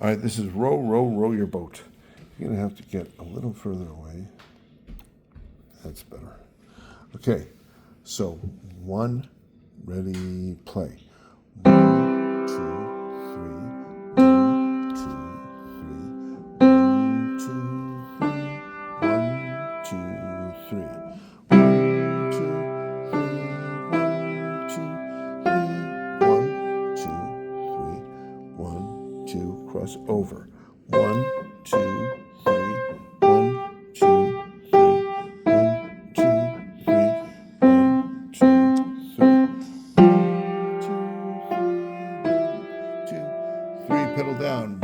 All right, this is row, row, row your boat. You're going to have to get a little further away. That's better. Okay, so 1, ready, play. 1, 2, 3. 1, 2, 3. 1, 2, 3. 1, 2, 3. 1, 2, 3. 1, 2, 3. 1, 2, cross over. 1, 2, 3. 1, 2, 3. 1, 2, 3. 1, 2, 3. 1, 2, 3. 1, 2, 3. Pedal down.